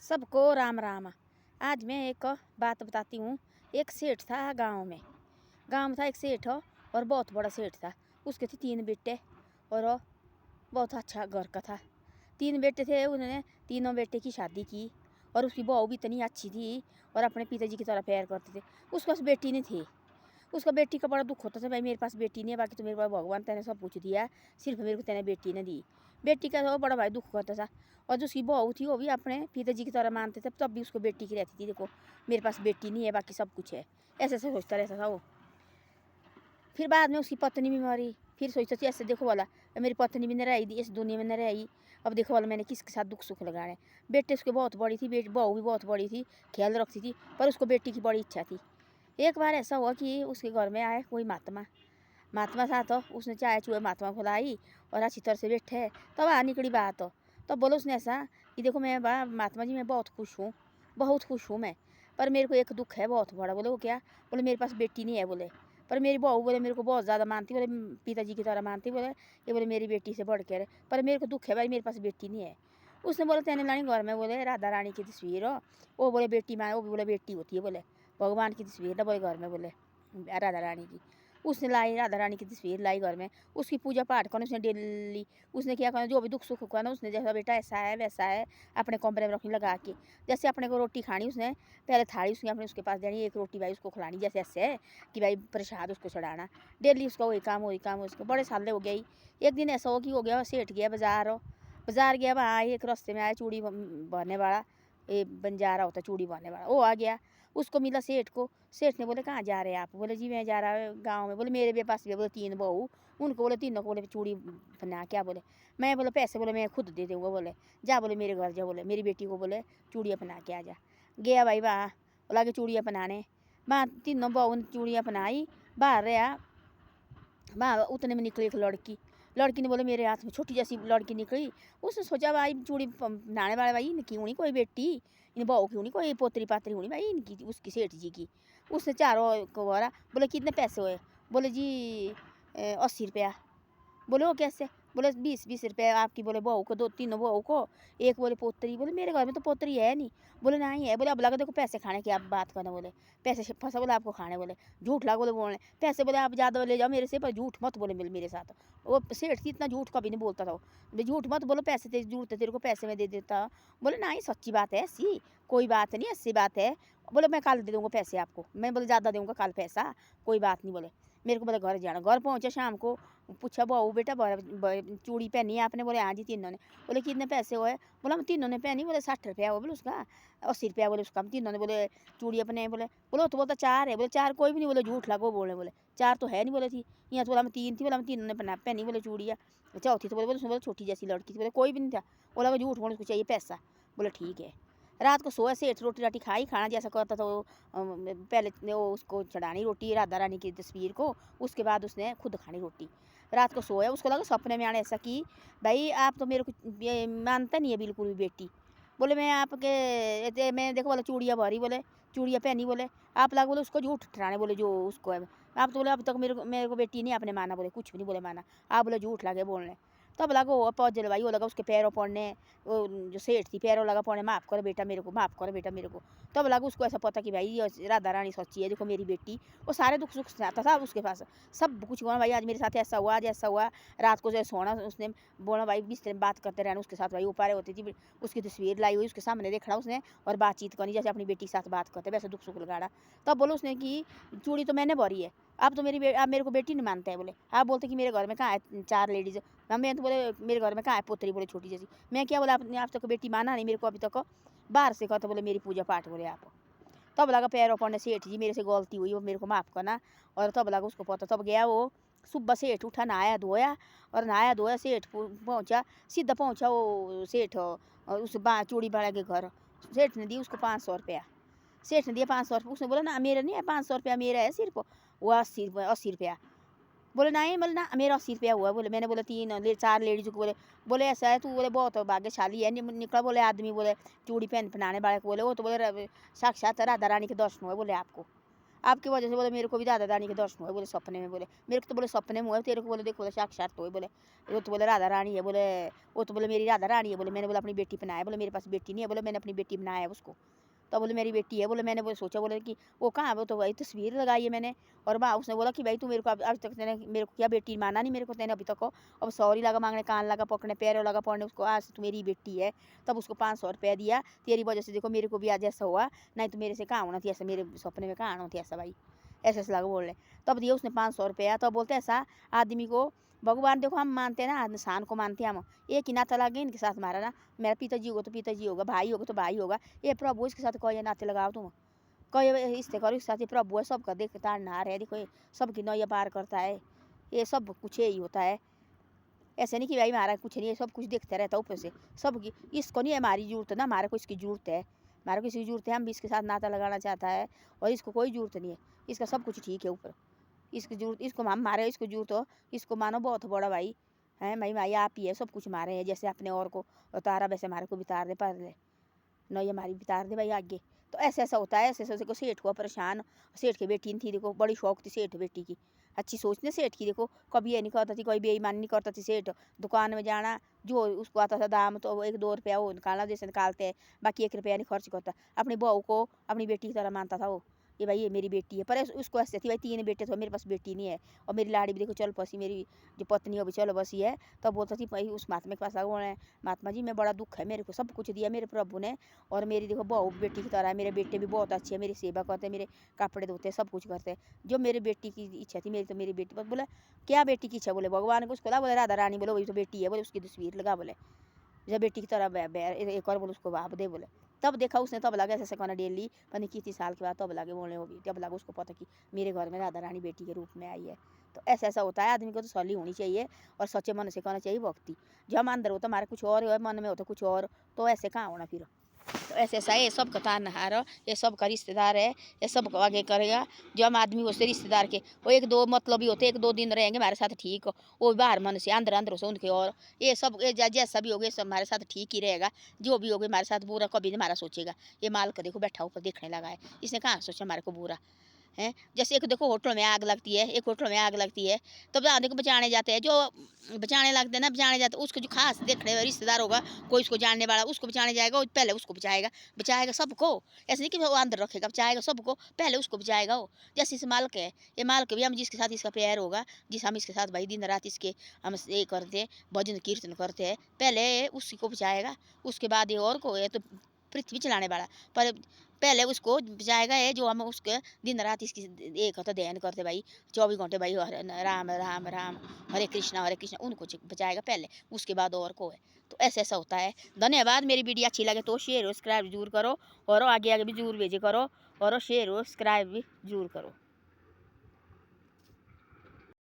सबको राम राम। आज मैं एक बात बताती हूँ। एक सेठ था गांव में था एक सेठ और बहुत बड़ा सेठ था। उसके थे 3 बेटे और बहुत अच्छा घर का था। 3 बेटे थे, उन्होंने तीनों बेटे की शादी की और उसकी बहू भी इतनी अच्छी थी और अपने पिताजी की तरह प्यार करते थे। उसके पास बेटी नहीं थी। उसका बेटी का बड़ा दुख होता था, भाई मेरे पास बेटी नहीं है, बाकी तो मेरे पास भगवान तेने सब कुछ दिया, सिर्फ मेरे को तेने बेटी ने दी। बेटी का तो बड़ा भाई दुख करता था। और जो उसकी बहू थी वो भी अपने पिताजी की तरह मानते थे, तब भी उसको बेटी की रहती थी। देखो मेरे पास बेटी नहीं है, बाकी सब कुछ है, ऐसे ऐसे सोचता रहता था वो। फिर बाद में उसकी पत्नी भी मरी। फिर सोचता थी ऐसे, देखो वाला मेरी पत्नी भी न रही इस दुनिया में न रही, अब देखो वाला मैंने किसके साथ दुख सुख लगाने। बेटे उसके बहुत बड़ी थी, बहू भी बहुत बड़ी थी, ख्याल रखती थी, पर उसको बेटी की बड़ी इच्छा थी। एक बार ऐसा हुआ कि उसके घर में आए कोई महात्मा था, तो उसने चाय चूहे महात्मा को लाई और अच्छी तरह से बैठे। तब निकली बात तब बोलो उसने ऐसा कि देखो मैं महात्मा जी मैं बहुत खुश हूँ मैं, पर मेरे को एक दुख है बहुत बड़ा। बोले वो क्या? बोले मेरे पास बेटी नहीं है बोले, पर मेरी बहू बोले मेरे को बहुत ज़्यादा मानती, बोले पिताजी की तरह मानती, बोले ये बोले मेरी बेटी से बढ़ कर, पर मेरे को दुख है भाई, मेरे पास बेटी नहीं है। उसने बोला तेने लानी घर में बोले राधा रानी की तस्वीर हो, वो बोले बेटी माने, वो भी बोले बेटी होती है, बोले भगवान की तस्वीर ना बोले घर में, बोले राधा रानी की। उसने लाई राधा रानी की तस्वीर लाई घर में, उसकी पूजा पाठ करना उसने डेली। उसने क्या करना, जो भी दुख सुख करना उसने, जैसा बेटा ऐसा है वैसा है, अपने कमरे में रखने लगा के। जैसे अपने को रोटी खानी, उसने पहले थाली उसने अपने उसके पास देनी, एक रोटी भाई उसको खिलानी, जैसे ऐसे है कि भाई प्रसाद उसको चढ़ाना। डेली उसका वही काम उसको बड़े साल हो गई। एक दिन ऐसा हो गया सेठ गया बाजार गया, वहाँ एक रास्ते में आया चूड़ी भरने वाला, ये बंजारा होता चूड़ी भरने वाला, वो आ गया। उसको मिला सेठ को। सेठ ने बोले कहाँ जा रहे हैं आप? बोले जी मैं जा रहा है गाँव में। बोले मेरे भी पास भी बोले 3 बहू, उनको बोले तीनों को बोले चूड़ी पहना क्या? बोले मैं बोले पैसे बोले मैं खुद दे दूँगा। बोले जा बोले मेरे घर जा, बोले मेरी बेटी को बोले चूड़ियाँ पहना के आ जा। गया भाई वहाँ लगे चूड़ियाँ पहनाने, वहाँ तीनों बहू ने चूड़ियाँ पहनाई। बाहर रहा, वहाँ उतने में निकली एक लड़की ने बोले मेरे हाथ में छोटी जैसी लड़की निकली। उसने सोचा भाई चूड़ी पहनाने वाले भाई इनकी होनी कोई बेटी, इन बहू की होनी कोई पोतरी पातरी होनी भाई इनकी, उसकी सेठ जी की। उसने चारों को बोला, बोले कितने पैसे हुए? बोले जी 80 रुपया। बोले वो कैसे? बोले 20-20 रुपये आपकी, बोले बहू को, 2-3 बहू को, एक बोले पोतरी। बोले मेरे घर में तो पोतरी है नहीं। बोले नहीं है। बोले अब लगा देखो पैसे खाने की आप बात करना, बोले पैसे फंसा बोले आपको खाने, बोले झूठ लगा बोले बोलने पैसे, बोले आप ज़्यादा ले जाओ मेरे से, पर झूठ मत बोले मेरे साथ। वो सेठ थी इतना झूठ कभी नहीं बोलता था। झूठ मत बोलो, पैसे तेरी जरूरत है तेरे को, पैसे मैं दे देता। बोले नहीं सच्ची बात है, ऐसी कोई बात नहीं, ऐसी बात है। बोले मैं कल दे दूँगा पैसे आपको, मैं बोले ज़्यादा दूँगा कल पैसा, कोई बात नहीं। बोले मेरे को बोले घर जाना। घर पहुँचे शाम को, पूछा बहू बेटा चूड़ी पहनी है आपने? बोले हाँ जी तीनों ने। बोले कितने पैसे हुए? बोला हम तीनों ने पहनी। बोले 60 रुपया हुआ। बोले उसका 80 रुपया। बोले उसका हम तीनों ने बोले चूड़ी अपने। बोले तो बोलता 4 है। बोले 4 कोई भी नहीं, बोले झूठ लगो बोले, बोले 4 तो है नहीं। बोले थी यहाँ तो बोला हम 3 थी। बोला हम तीनों ने पहनी बोले चूड़िया। चौथी तो बोले उसने बोले छोटी जैसी लड़की थी। बोले कोई भी नहीं था। बोला झूठ बोले उसको चाहिए पैसा। बोले ठीक है। रात को सोया सेठ, रोटी राटी खाई, खाना जैसा करता था वो पहले वो उसको चढ़ानी रोटी राधा रानी की तस्वीर को, उसके बाद उसने खुद खानी रोटी। रात को सोया, उसको लगा सपने में आने ऐसा कि भाई आप तो मेरे को मानता नहीं है बिल्कुल भी बेटी। बोले मैं आपके मैं देखो बोले चूड़ियाँ भरी, बोले चूड़ियाँ पहनी, बोले आप लगा बोले उसको झूठ ठहराने, बोले जो उसको है आप तो बोले अब तक मेरे को बेटी नहीं आपने माना, बोले कुछ भी नहीं बोले माना आप, बोले झूठ लगे बोलने। तब लगा वो पौजल भाई, वो लगा उसके पैरों पड़ने, वो जो सेठ थी पैरों लगा पड़ने, माफ़ करो बेटा मेरे को, माफ़ करो बेटा मेरे को। तब लगा उसको ऐसा पता कि भाई ये राधा रानी सच्ची है, देखो मेरी बेटी। वो सारे दुख सुख से आता था उसके पास, सब कुछ हुआ भाई आज मेरे साथ ऐसा हुआ, आज ऐसा हुआ। रात को जो सोना उसने बोला भाई बिस्तर में बात करते रहना उसके साथ, भाई ऊपर होती थी, उसकी तस्वीर लाई हुई उसके सामने देखना उसने, और बातचीत करनी जैसे अपनी बेटी के साथ बात करते वैसे दुख सुख लगाना। तब बोलो उसने कि चूड़ी तो मैंने भरी है, आप तो आप मेरे को बेटी नहीं मानते हैं। बोले आप बोलते कि मेरे घर में कहाँ है 4 लेडीज़, मैं तो बोले मेरे घर में कहाँ है पोतरी, बोले छोटी जैसी। मैं क्या बोला आपने आप तक बेटी माना नहीं मेरे को अभी तक, बाहर से कहते बोले मेरी पूजा पाठ बोले आप। तब लगा पैरों पड़ने, सेठ जी मेरे से गलती हुई वो मेरे को माफ़ करना। और तब लगा उसको पता, तब गया वो सुबह सेठ उठा नहाया धोया, और नहाया धोया सेठ पहुँचा, सीधा पहुँचा वो सेठ उस चूड़ी वाले के घर। सेठ ने दी उसको 500 रुपया। सेठ ने दिया 500 रुपया। उसने बोला ना मेरा नहीं है 500 रुपया, मेरा है सिर्फ वो 80 रुपया। बोले नहीं, बोले ना मेरा 80 रुपया हुआ। बोले मैंने बोले 4 लेडीज़ को, बोले बोले ऐसा है तू, बोले बहुत भाग्यशाली है निकला बोले आदमी, बोले चूड़ी पहनाने वाले को, बोले वो तो बोले साक्षात राधा रानी के दर्शन हुए बोले आपको, आपकी वजह से बोले मेरे को भी राधा रानी के दर्शन हुए, बोले सपने में, बोले मेरे को तो बोले सपने में हुए, तेरे को बोले देखो बोले साक्षात तो हुए, बोले वो तो बोले राधा रानी है, बोले वो तो बोले मेरी राधा रानी है, बोले मैंने बोला अपनी बेटी बनाया, बोले मेरे पास बेटी नहीं है, बोले मैंने अपनी बेटी बनाया उसको, तो बोले मेरी बेटी है, बोले मैंने बोले सोचा बोले कि वो कहाँ है, वो तो वही तस्वीर लगाई है मैंने। और माँ उसने बोला कि भाई तू मेरे को अब तक तेने मेरे को क्या बेटी माना नहीं मेरे को तेने अभी तक हो, अब सॉरी लगा मांगने, कान लगा पकड़ने, पैरों लगा पड़ने उसको, आज तू मेरी बेटी है। तब उसको 500 रुपया दिया, तेरी वजह से देखो मेरे को भी आज ऐसा हुआ, नहीं तो मेरे से कहाँ होना थी ऐसा, मेरे सपने में कहाँ आना थी ऐसा भाई, ऐसे ऐसे लगा बोलने। तब दिया उसने 500 रुपया। तब बोलते ऐसा आदमी को भगवान देखो हम मानते हैं ना, इंसान को मानते हैं हम, एक ही नाता लगे इनके साथ हमारा ना, मेरा पिताजी होगा तो पिताजी होगा, भाई होगा तो भाई होगा, ये प्रभु इसके साथ कोई नाते लगाओ तुम, कोई रिश्ते करो इसके साथ, ये प्रभु है सबका देख तारनहार है, देखो ये सबकी नौया पार करता है, ये सब कुछ यही होता है। ऐसे नहीं कि भाई हमारा कुछ नहीं है, सब कुछ देखते रहता है ऊपर से सबकी, इसको नहीं है हमारी जरूरत ना, हमारे को इसकी जरूरत है, हमारे को इसकी जरूरत है, हम भी इसके साथ नाता लगाना चाहता है, और इसको कोई जरूरत नहीं है, इसका सब कुछ ठीक है ऊपर, इसकी जरूरत इसको हम मारे, इसको जरूरत हो इसको मानो बहुत बड़ा भाई है, भाई आप ही है सब कुछ मारे हैं, जैसे अपने और को उतारा वैसे हमारे को बितार दे पर नहीं हमारी बितार दे भाई आगे। तो ऐसे ऐसा होता है, ऐसे ऐसे को सेठ हुआ परेशान, सेठ की बेटी थी देखो, बड़ी शौक थी सेठ बेटी की, अच्छी सोचने सेठ की देखो, कभी ये नहीं करता थी, कोई बेईमानी नहीं करता थी सेठ, दुकान में जाना जो उसको आता था दाम तो 1-2 रुपया वो निकालना जैसे निकालते हैं, बाकी 1 रुपया नहीं खर्च करता, अपनी बहू को अपनी बेटी की तरह मानता था वो, ये भाई ये मेरी बेटी है। पर उसको ऐसे थी भाई 3 बेटे थे, मेरे पास बेटी नहीं है, और मेरी लाड़ी भी देखो चल बसी, मेरी जो पत्नी है वो चल बसी है। तब बोलता थी भाई उस महात्मा के पास लगो, महात्मा जी मैं बड़ा दुख है, मेरे को सब कुछ दिया मेरे प्रभु ने, और मेरी देखो बहू बेटी की तरह है, मेरे बेटे भी बहुत अच्छे हैं, मेरी सेवा करते हैं, मेरे कपड़े धोते हैं, सब कुछ करते हैं, जो मेरी बेटी की इच्छा थी मेरी, तो मेरी बेटी बस बोले क्या बेटी की इच्छा, बोले भगवान को उसको ला, बोले राधा रानी, बोले वही तो बेटी है, बोले उसकी तस्वीर लगा, बोले जब बेटी की तरह एक और बोले उसको बाप दे, बोले तब देखा उसने, तब लगा ऐसे कहना डेली पता कितनी साल के बाद, तब लगे बोलने वो भी, तब लगा उसको पता कि मेरे घर में राधा रानी बेटी के रूप में आई है। तो ऐसा ऐसा होता है, आदमी को तो सली होनी चाहिए और सच्चे मन से कहना चाहिए भक्ति, जो हम अंदर होता हमारे कुछ और मन में होता कुछ और, तो ऐसे कहाँ होना फिर। तो ऐसे ऐसा है, ये सब का तारनहार, ये सब का रिश्तेदार है, ये सब को आगे करेगा, जो हम आदमी होते रिश्तेदार के वो 1-2 मतलब ही होते, 1-2 दिन रहेंगे हमारे साथ ठीक, वो बाहर मन से अंदर अंदर से उनके, और ये सब ये जैसा भी होगा सब हमारे साथ ठीक ही रहेगा, जो भी होगा हमारे साथ बुरा कभी नहीं हमारा सोचेगा। ये माल का देखो बैठा ऊपर देखने लगा है, इसने कहाँ सोचा हमारे को बुरा है। जैसे एक देखो होटल में आग लगती है, एक होटल में आग लगती है, तब आधे को बचाने जाते हैं, जो बचाने लगते हैं ना, बचाने जाते उसको जो खास देखने वाला रिश्तेदार होगा, कोई उसको जानने वाला उसको बचाने जाएगा, वो पहले उसको बचाएगा, बचाएगा सबको, ऐसे नहीं कि वो अंदर रखेगा, बचाएगा सबको, पहले उसको बचाएगा वो। जैसे इस माल के ये माल के भी हम जिसके साथ इसका प्यार होगा, जिस हम इसके साथ भाई दिन रात इसके हम ये करते हैं, भजन कीर्तन करते हैं, पहले उसी को बचाएगा, उसके बाद ये और को, ये तो पृथ्वी चलाने वाला, पर पहले उसको बचाएगा है, जो हम उसके दिन रात इसकी एक होता ध्यान करते भाई 24 घंटे भाई, राम राम राम हरे कृष्णा उनको बचाएगा पहले, उसके बाद और को है। तो ऐसा ऐसा होता है। धन्यवाद। मेरी वीडियो अच्छी लगे तो शेयर और सब्सक्राइब जरूर करो, और आगे आगे भी जरूर भेजे करो, और शेयर और सब्सक्राइब भी जरूर करो।